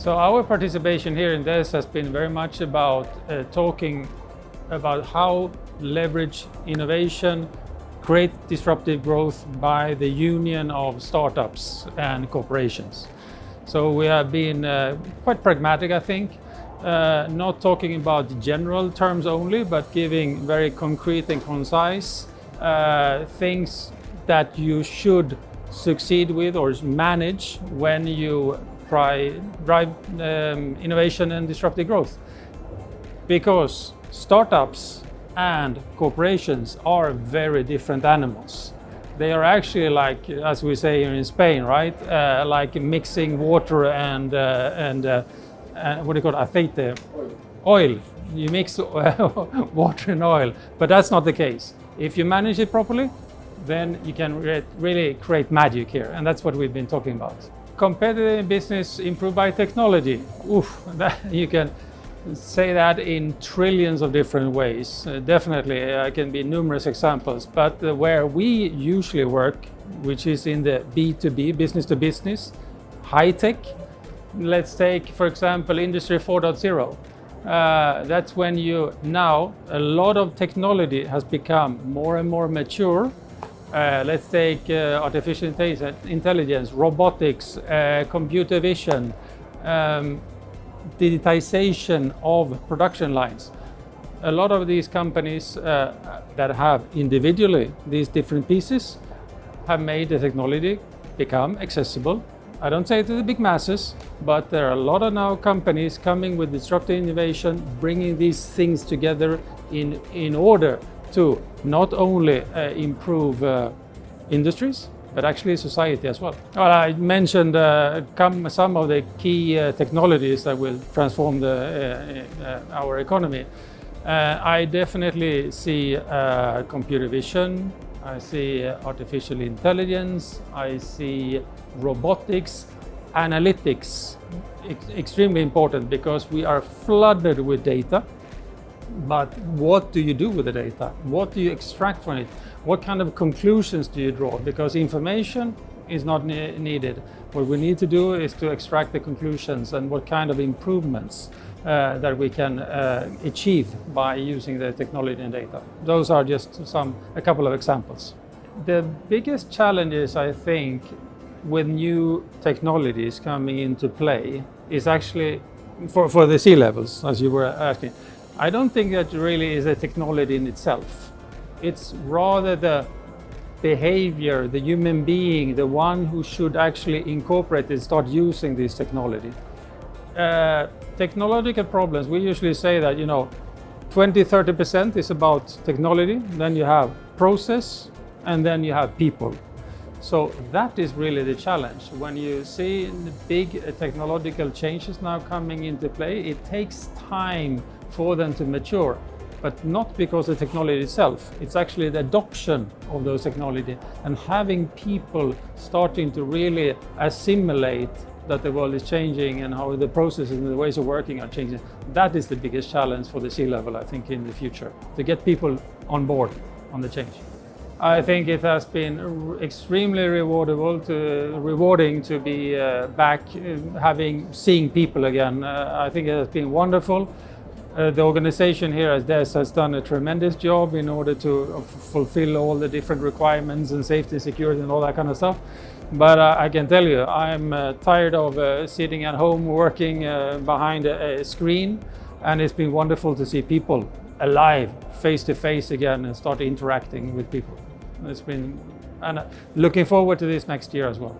So our participation here in this has been very much about talking about how leverage innovation, create disruptive growth by the union of startups and corporations. So we have been quite pragmatic, I think, not talking about general terms only, but giving very concrete and concise things that you should succeed with or manage when you drive innovation and disruptive growth. Because startups and corporations are very different animals. They are actually like, as we say here in Spain, right? Like mixing water and what do you call it? Aceite? Oil. You mix water and oil, but that's not the case. If you manage it properly, then you can really create magic here, and that's what we've been talking about. Competitive business improved by technology. Oof, you can say that in trillions of different ways. Definitely, can be numerous examples, but where we usually work, which is in the B2B, business to business, high tech. Let's take, for example, Industry 4.0. That's when a lot of technology has become more and more mature. Let's take artificial intelligence, robotics, computer vision, digitization of production lines. A lot of these companies that have individually these different pieces have made the technology become accessible. I don't say to the big masses, but there are a lot of now companies coming with disruptive innovation, bringing these things together in order to not only improve industries, but actually society as well. Well, I mentioned some of the key technologies that will transform our economy. I definitely see computer vision, I see artificial intelligence, I see robotics, analytics, extremely important because we are flooded with data. But what do you do with the data? What do you extract from it? What kind of conclusions do you draw? Because information is not needed. What we need to do is to extract the conclusions and what kind of improvements that we can achieve by using the technology and data. Those are just a couple of examples. The biggest challenges, I think, with new technologies coming into play is actually for the sea levels, as you were asking. I don't think that really is a technology in itself. It's rather the behavior, the human being, the one who should actually incorporate and start using this technology. Technological problems, we usually say that 20-30% is about technology, then you have process, and then you have people. So that is really the challenge. When you see the big technological changes now coming into play, it takes time for them to mature, but not because of the technology itself. It's actually the adoption of those technology and having people starting to really assimilate that the world is changing and how the processes and the ways of working are changing. That is the biggest challenge for the sea level, I think, in the future, to get people on board on the change. I think it has been extremely rewarding to be back, seeing people again. I think it has been wonderful. The organization here has done a tremendous job in order to fulfill all the different requirements and safety and security and all that kind of stuff. But I can tell you, I'm tired of sitting at home working behind a screen, and it's been wonderful to see people alive, face to face again, and start interacting with people. And looking forward to this next year as well.